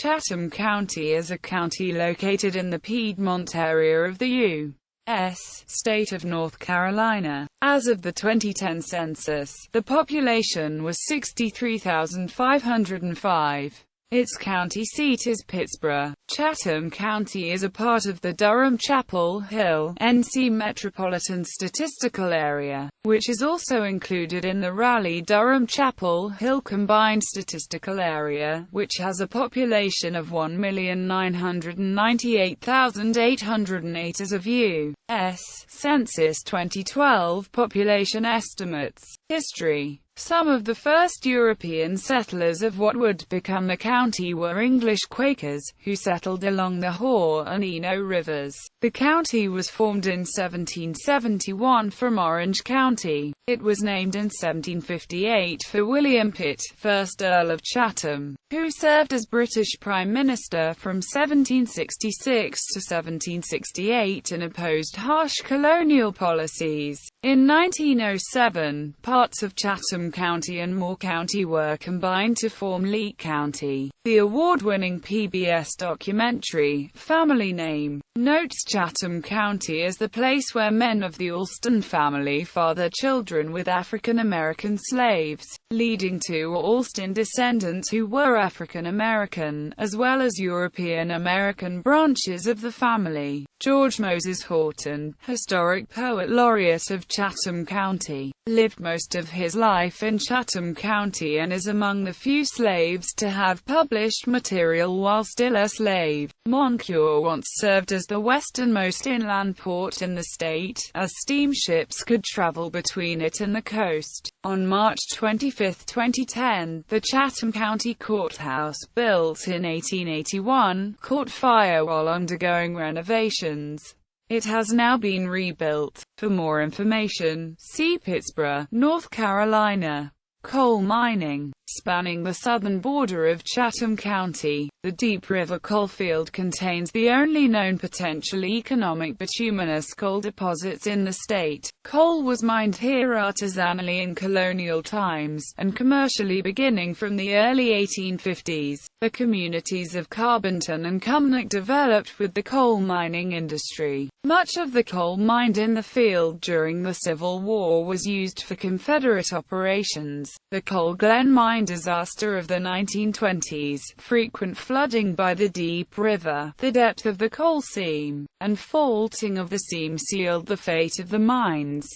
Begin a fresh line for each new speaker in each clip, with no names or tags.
Chatham County is a county located in the Piedmont area of the U.S. state of North Carolina. As of the 2010 census, the population was 63,505. Its county seat is Pittsboro. Chatham County is a part of the Durham-Chapel Hill, NC Metropolitan Statistical Area, which is also included in the Raleigh-Durham-Chapel Hill Combined Statistical Area, which has a population of 1,998,808 as of U.S. Census 2012 population estimates. History. Some of the first European settlers of what would become the county were English Quakers, who settled along the Haw and Eno rivers. The county was formed in 1771 from Orange County. It was named in 1758 for William Pitt, 1st Earl of Chatham, who served as British Prime Minister from 1766 to 1768 and opposed harsh colonial policies. In 1907, parts of Chatham County and Moore County were combined to form Lee County. The award-winning PBS documentary, Family Name, notes Chatham County as the place where men of the Alston family fathered children with African-American slaves, leading to Alston descendants who were African-American, as well as European-American branches of the family. George Moses Horton, historic poet laureate of Chatham County, lived most of his life in Chatham County and is among the few slaves to have published material while still a slave. Moncure once served as the westernmost inland port in the state, as steamships could travel between it and the coast. On March 25, 2010, the Chatham County Courthouse, built in 1881, caught fire while undergoing renovations. It has now been rebuilt. For more information, see Pittsboro, North Carolina. Coal mining. Spanning the southern border of Chatham County, the Deep River coalfield contains the only known potential economic bituminous coal deposits in the state. Coal was mined here artisanally in colonial times, and commercially beginning from the early 1850s. The communities of Carbonton and Cumnock developed with the coal mining industry. Much of the coal mined in the field during the Civil War was used for Confederate operations. The Coal Glen mine disaster of the 1920s, frequent flooding by the Deep River, the depth of the coal seam, and faulting of the seam sealed the fate of the mines.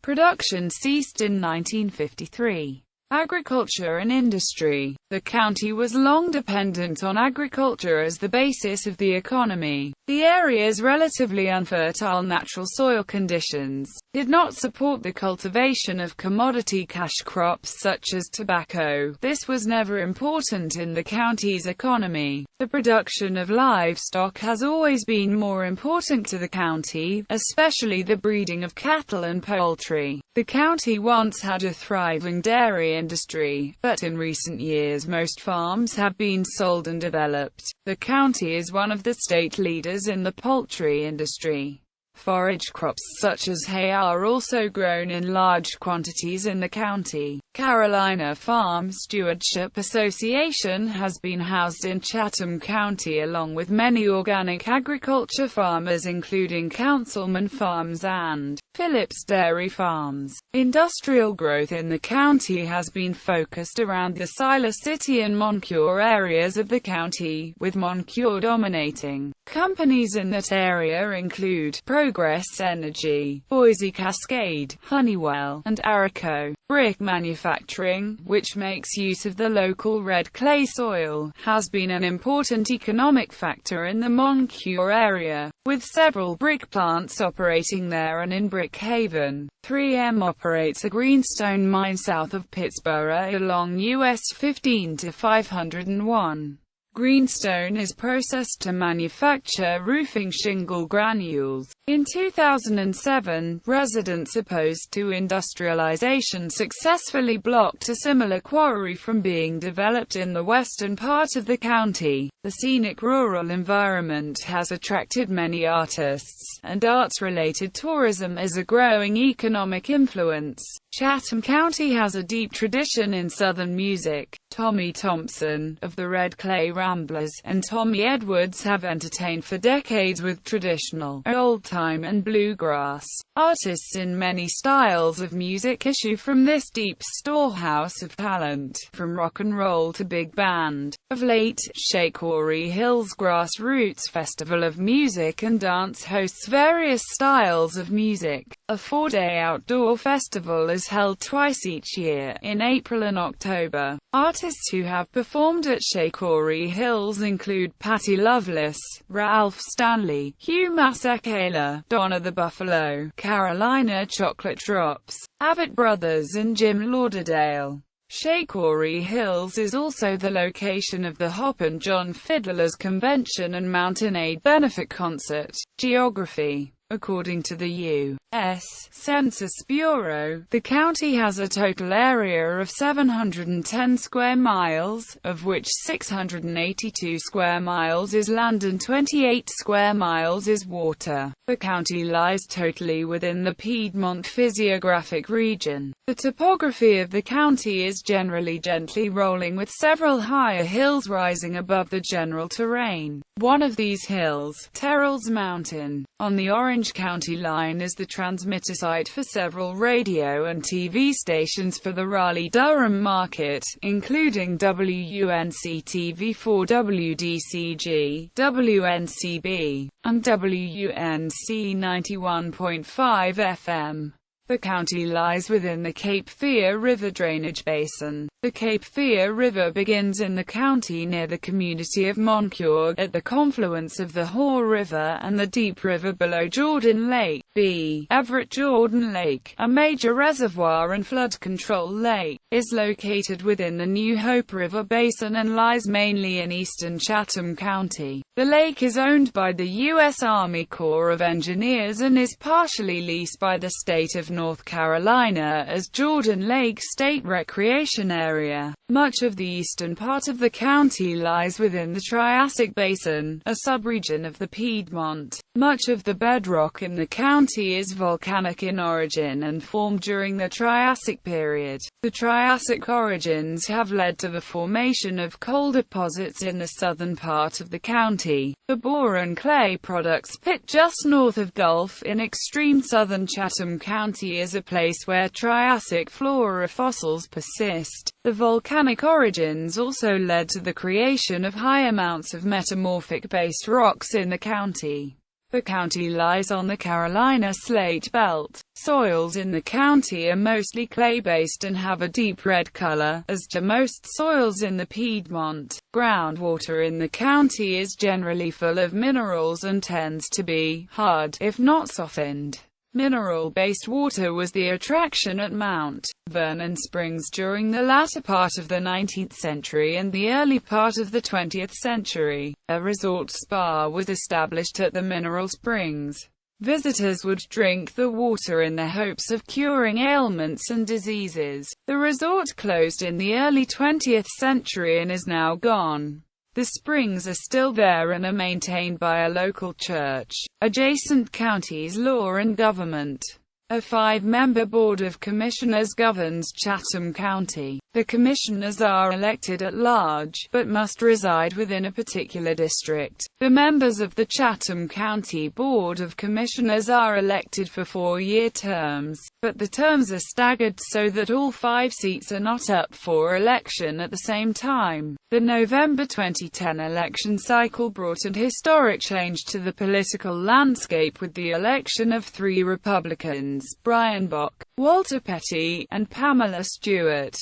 Production ceased in 1953. Agriculture and industry. The county was long dependent on agriculture as the basis of the economy. The area's relatively unfertile natural soil conditions did not support the cultivation of commodity cash crops such as tobacco. This was never important in the county's economy. The production of livestock has always been more important to the county, especially the breeding of cattle and poultry. The county once had a thriving dairy industry, but in recent years most farms have been sold and developed. The county is one of the state leaders in the poultry industry. Forage crops such as hay are also grown in large quantities in the county. Carolina Farm Stewardship Association has been housed in Chatham County along with many organic agriculture farmers including Councilman Farms and Phillips Dairy Farms. Industrial growth in the county has been focused around the Siler City and Moncure areas of the county, with Moncure dominating. Companies in that area include Progress Energy, Boise Cascade, Honeywell, and Araco. Brick manufacturing, which makes use of the local red clay soil, has been an important economic factor in the Moncure area, with several brick plants operating there and in Brickhaven. 3M operates a greenstone mine south of Pittsboro along US 15 to 501. Greenstone is processed to manufacture roofing shingle granules. In 2007, residents opposed to industrialization successfully blocked a similar quarry from being developed in the western part of the county. The scenic rural environment has attracted many artists, and arts-related tourism is a growing economic influence. Chatham County has a deep tradition in Southern music. Tommy Thompson, of the Red Clay Ramblers, and Tommy Edwards have entertained for decades with traditional, old-time and bluegrass artists in many styles of music issue from this deep storehouse of talent, from rock and roll to big band. Of late, Shakori Hills Grassroots Festival of Music and Dance hosts various styles of music. A 4-day outdoor festival is held twice each year, in April and October. Artists who have performed at Shakori Hills include Patty Loveless, Ralph Stanley, Hugh Masekela, Donna the Buffalo, Carolina Chocolate Drops, Abbott Brothers and Jim Lauderdale. Shakori Hills is also the location of the Hop and John Fiddlers Convention and Mountain Aid Benefit Concert. Geography. According to the U.S. Census Bureau, the county has a total area of 710 square miles, of which 682 square miles is land and 28 square miles is water. The county lies totally within the Piedmont physiographic region. The topography of the county is generally gently rolling with several higher hills rising above the general terrain. One of these hills, Terrell's Mountain, on the Orange County line, is the transmitter site for several radio and TV stations for the Raleigh-Durham market, including WUNC-TV4, WDCG, WNCB, and WUNC 91.5 FM. The county lies within the Cape Fear River drainage basin. The Cape Fear River begins in the county near the community of Moncure, at the confluence of the Haw River and the Deep River below Jordan Lake. B. Everett Jordan Lake, a major reservoir and flood control lake, is located within the New Hope River basin and lies mainly in eastern Chatham County. The lake is owned by the U.S. Army Corps of Engineers and is partially leased by the state of North Carolina as Jordan Lake State Recreation Area. Much of the eastern part of the county lies within the Triassic Basin, a subregion of the Piedmont. Much of the bedrock in the county is volcanic in origin and formed during the Triassic period. The Triassic origins have led to the formation of coal deposits in the southern part of the county. The boron clay products pit just north of Gulf in extreme southern Chatham County is a place where Triassic flora fossils persist. The volcanic origins also led to the creation of high amounts of metamorphic-based rocks in the county. The county lies on the Carolina Slate Belt. Soils in the county are mostly clay-based and have a deep red color, as do most soils in the Piedmont. Groundwater in the county is generally full of minerals and tends to be hard, if not softened. Mineral-based water was the attraction at Mount Vernon Springs during the latter part of the 19th century and the early part of the 20th century. A resort spa was established at the mineral springs. Visitors would drink the water in the hopes of curing ailments and diseases. The resort closed in the early 20th century and is now gone. The springs are still there and are maintained by a local church. Adjacent counties law and government. A 5-member Board of Commissioners governs Chatham County. The commissioners are elected at large, but must reside within a particular district. The members of the Chatham County Board of Commissioners are elected for 4-year terms, but the terms are staggered so that all 5 seats are not up for election at the same time. The November 2010 election cycle brought a historic change to the political landscape with the election of 3 Republicans, Brian Bock, Walter Petty, and Pamela Stewart.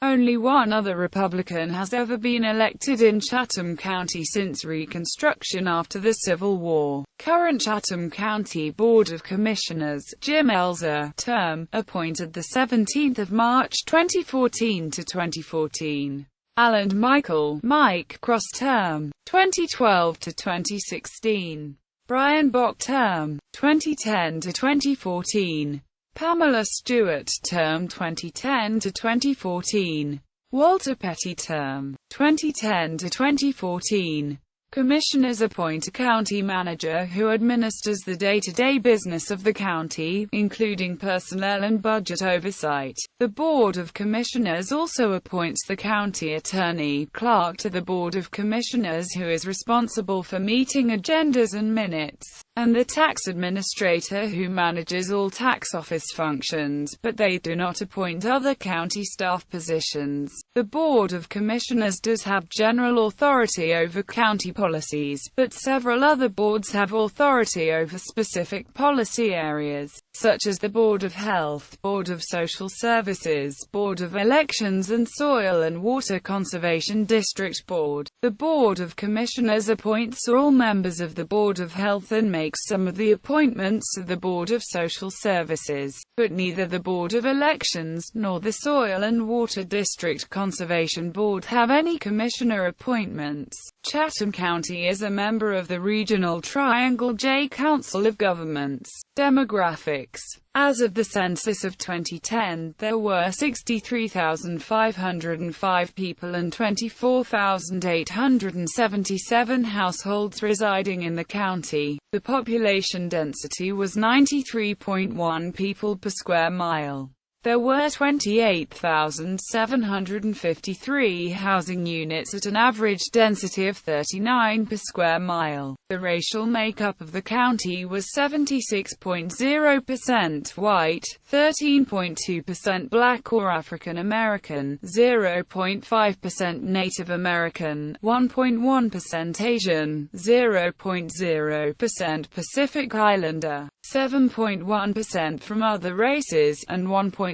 Only one other Republican has ever been elected in Chatham County since Reconstruction after the Civil War. Current Chatham County Board of Commissioners, Jim Elzer, term, appointed 17 March 2014 to 2014. Alan Michael, Mike Cross, term, 2012 to 2016. Brian Bock, term, 2010 to 2014. Pamela Stewart, term 2010 to 2014. Walter Petty, term 2010 to 2014. Commissioners appoint a county manager who administers the day-to-day business of the county, including personnel and budget oversight. The Board of Commissioners also appoints the county attorney, clerk to the Board of Commissioners, who is responsible for meeting agendas and minutes, and the tax administrator, who manages all tax office functions, but they do not appoint other county staff positions. The Board of Commissioners does have general authority over county policies, but several other boards have authority over specific policy areas, such as the Board of Health, Board of Social Services, Board of Elections, and Soil and Water Conservation District Board. The Board of Commissioners appoints all members of the Board of Health and makes some of the appointments to the Board of Social Services, but neither the Board of Elections nor the Soil and Water District Conservation Board have any commissioner appointments. Chatham County is a member of the Regional Triangle J Council of Governments. Demographics. As of the census of 2010, there were 63,505 people and 24,877 households residing in the county. The population density was 93.1 people per square mile. There were 28,753 housing units at an average density of 39 per square mile. The racial makeup of the county was 76.0% white, 13.2% black or African American, 0.5% Native American, 1.1% Asian, 0.0% Pacific Islander, 7.1% from other races, and 1.9%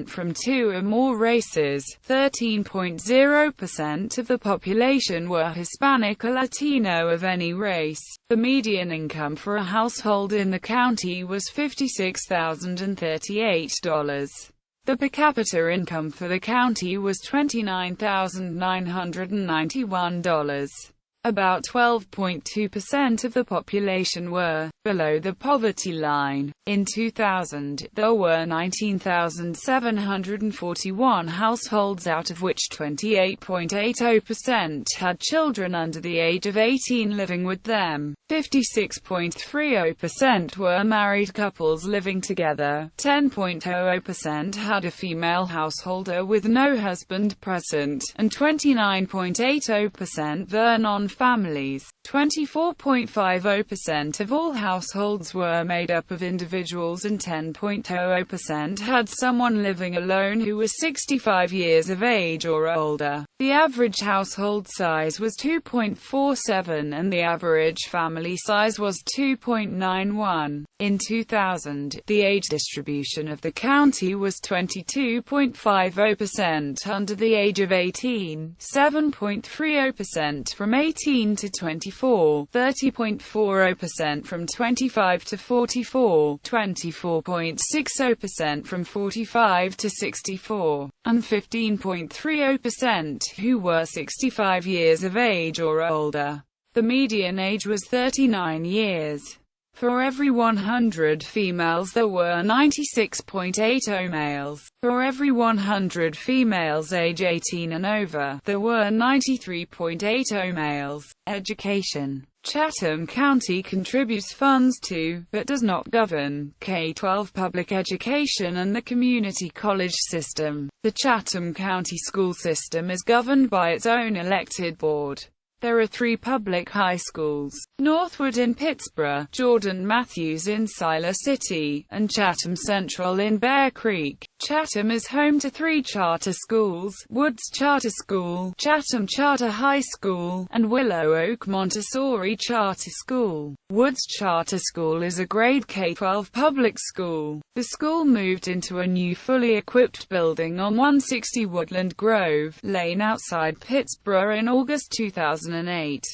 from two or more races. 13.0% of the population were Hispanic or Latino of any race. The median income for a household in the county was $56,038. The per capita income for the county was $29,991. About 12.2% of the population were below the poverty line. In 2000, there were 19,741 households, out of which 28.80% had children under the age of 18 living with them. 56.30% were married couples living together. 10.00% had a female householder with no husband present, and 29.80% were non-families. 24.50% of all households were made up of individuals, and 10.00% had someone living alone who was 65 years of age or older. The average household size was 2.47 and the average family size was 2.91. In 2000, the age distribution of the county was 22.50% under the age of 18, 7.30% from 18 to 24, 30.40% from 25 to 44, 24.60% from 45 to 64, and 15.30% who were 65 years of age or older. The median age was 39 years. For every 100 females there were 96.80 males. For every 100 females age 18 and over, there were 93.80 males. Education. Chatham County contributes funds to, but does not govern, K-12 public education and the community college system. The Chatham County school system is governed by its own elected board. There are 3 public high schools: Northwood in Pittsboro, Jordan Matthews in Siler City, and Chatham Central in Bear Creek. Chatham is home to 3 charter schools: Woods Charter School, Chatham Charter High School, and Willow Oak Montessori Charter School. Woods Charter School is a grade K-12 public school. The school moved into a new fully equipped building on 160 Woodland Grove Lane outside Pittsboro in August 2008.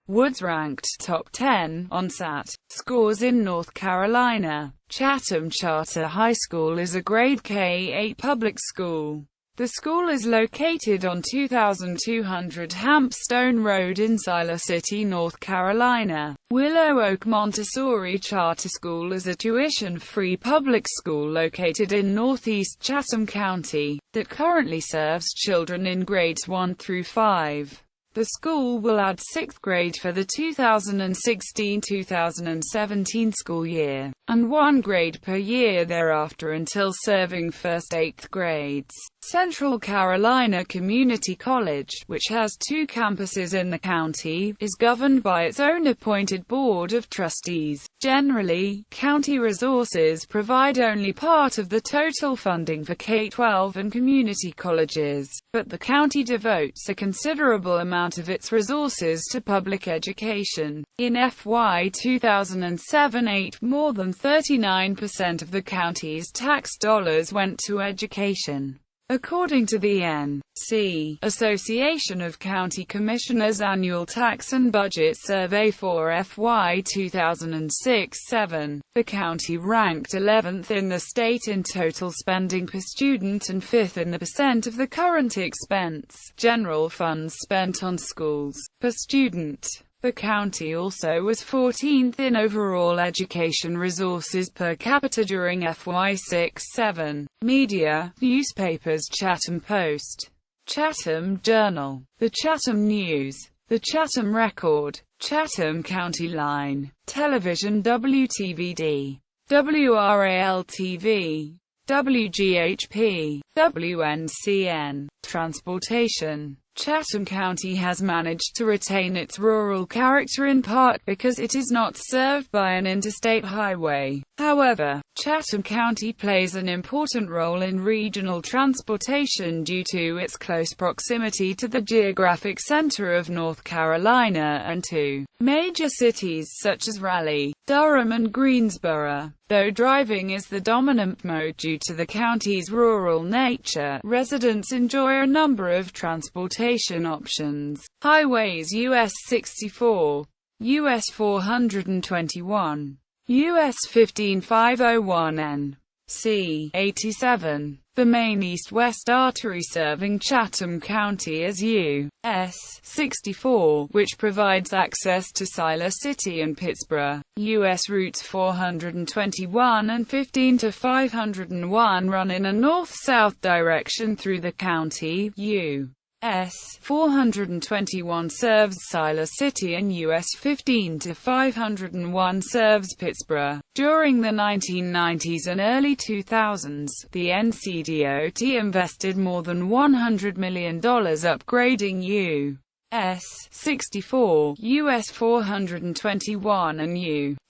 Woods ranked top 10 on SAT scores in North Carolina. Chatham Charter High School is a grade K-8 public school. The school is located on 2200 Hampstone Road in Siler City, North Carolina. Willow Oak Montessori Charter School is a tuition-free public school located in northeast Chatham County that currently serves children in grades 1 through 5. The school will add 6th grade for the 2016-2017 school year, and 1 grade per year thereafter until serving first 8th grades. Central Carolina Community College, which has 2 campuses in the county, is governed by its own appointed board of trustees. Generally, county resources provide only part of the total funding for K-12 and community colleges, but the county devotes a considerable amount of its resources to public education. In FY 2007-08, more than 39% of the county's tax dollars went to education. According to the N.C. Association of County Commissioners Annual Tax and Budget Survey for FY 2006-07, the county ranked 11th in the state in total spending per student and 5th in the percent of the current expense general funds spent on schools per student. The county also was 14th in overall education resources per capita during FY 6-7. Media, newspapers: Chatham Post, Chatham Journal, the Chatham News, the Chatham Record, Chatham County Line, television: WTVD, WRAL-TV, WGHP, WNCN. Transportation: Chatham County has managed to retain its rural character in part because it is not served by an interstate highway. However, Chatham County plays an important role in regional transportation due to its close proximity to the geographic center of North Carolina and to major cities such as Raleigh, Durham and Greensboro. Though driving is the dominant mode due to the county's rural nature, residents enjoy a number of transportation options. Highways: US 64, US 421, US 15501N, C 87. The main east-west artery serving Chatham County is U.S. 64, which provides access to Siler City and Pittsboro. U.S. routes 421 and 15 to 501 run in a north-south direction through the county. U.S. 421 serves Siler City and US 15 to 501 serves Pittsboro. During the 1990s and early 2000s, the NCDOT invested more than $100 million upgrading U.S. 64, US 421 and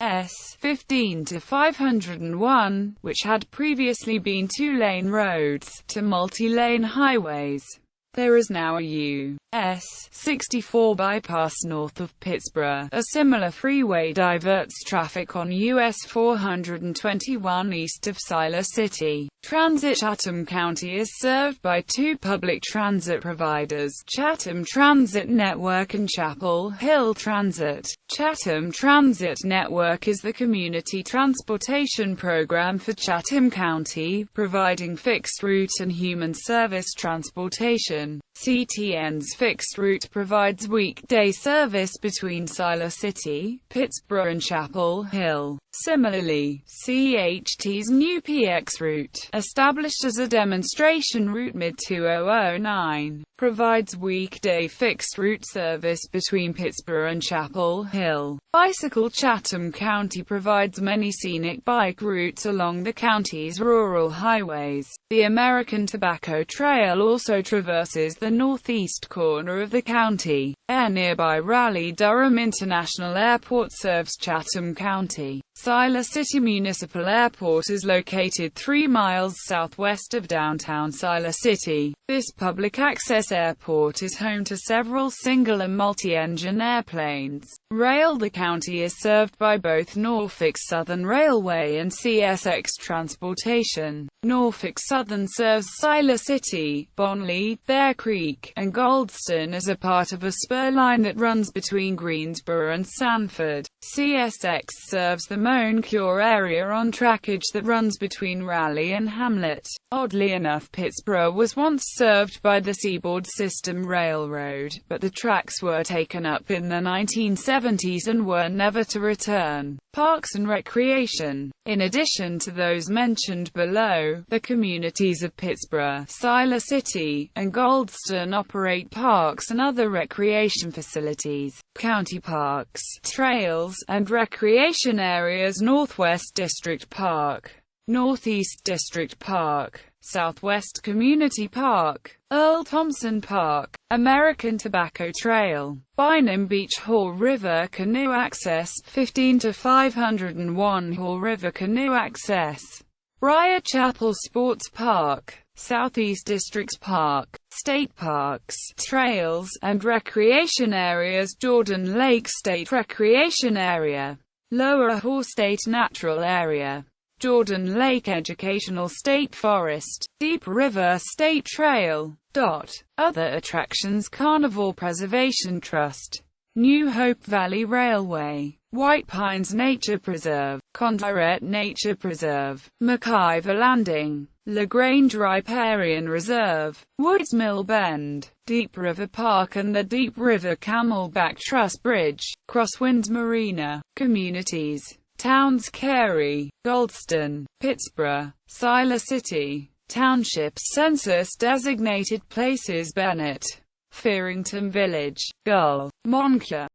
US 15 to 501, which had previously been 2-lane roads, to multi-lane highways. There is now a U.S. 64 bypass north of Pittsboro. A similar freeway diverts traffic on US 421 east of Siler City. Transit: Chatham County is served by 2 public transit providers, Chatham Transit Network and Chapel Hill Transit. Chatham Transit Network is the community transportation program for Chatham County, providing fixed route and human service transportation. CTN's fixed route provides weekday service between Siler City, Pittsboro and Chapel Hill. Similarly, CHT's new PX route, established as a demonstration route mid-2009, provides weekday fixed route service between Pittsboro and Chapel Hill. Bicycle: Chatham County provides many scenic bike routes along the county's rural highways. The American Tobacco Trail also traverses the northeast corner of the county. Air: nearby Raleigh-Durham International Airport serves Chatham County. Siler City Municipal Airport is located 3 miles southwest of downtown Siler City. This public-access airport is home to several single and multi-engine airplanes. Rail: the county is served by both Norfolk Southern Railway and CSX Transportation. Norfolk Southern serves Siler City, Bonley, Bear Creek, and Goldston as a part of a spur line that runs between Greensboro and Sanford. CSX serves the Moncure area on trackage that runs between Raleigh and Hamlet. Oddly enough, Pittsboro was once served by the Seaboard System Railroad, but the tracks were taken up in the 1970s and were never to return. parks and recreation. In addition to those mentioned below, the communities of Pittsboro, Siler City, and Goldston operate parks and other recreation facilities, county parks, trails, and recreation areas. Northwest District Park, Northeast District Park, Southwest Community Park, Earl Thompson Park, American Tobacco Trail, Bynum Beach, Haw River Canoe Access, 15 to 501 Haw River Canoe Access, Briar Chapel Sports Park, Southeast District Park, State Parks, Trails, and Recreation Areas. Jordan Lake State Recreation Area, Lower Haw State Natural Area, Jordan Lake Educational State Forest, Deep River State Trail. Other attractions: Carnival Preservation Trust, New Hope Valley Railway, White Pines Nature Preserve, Condirette Nature Preserve, McIver Landing, LaGrange Riparian Reserve, Woods Mill Bend, Deep River Park and the Deep River Camelback Truss Bridge, Crosswinds Marina. Communities, towns: Cary, Goldston, Pittsboro, Siler City. Townships, census-designated places: Bennett, Fearington Village, Gull, Moncure,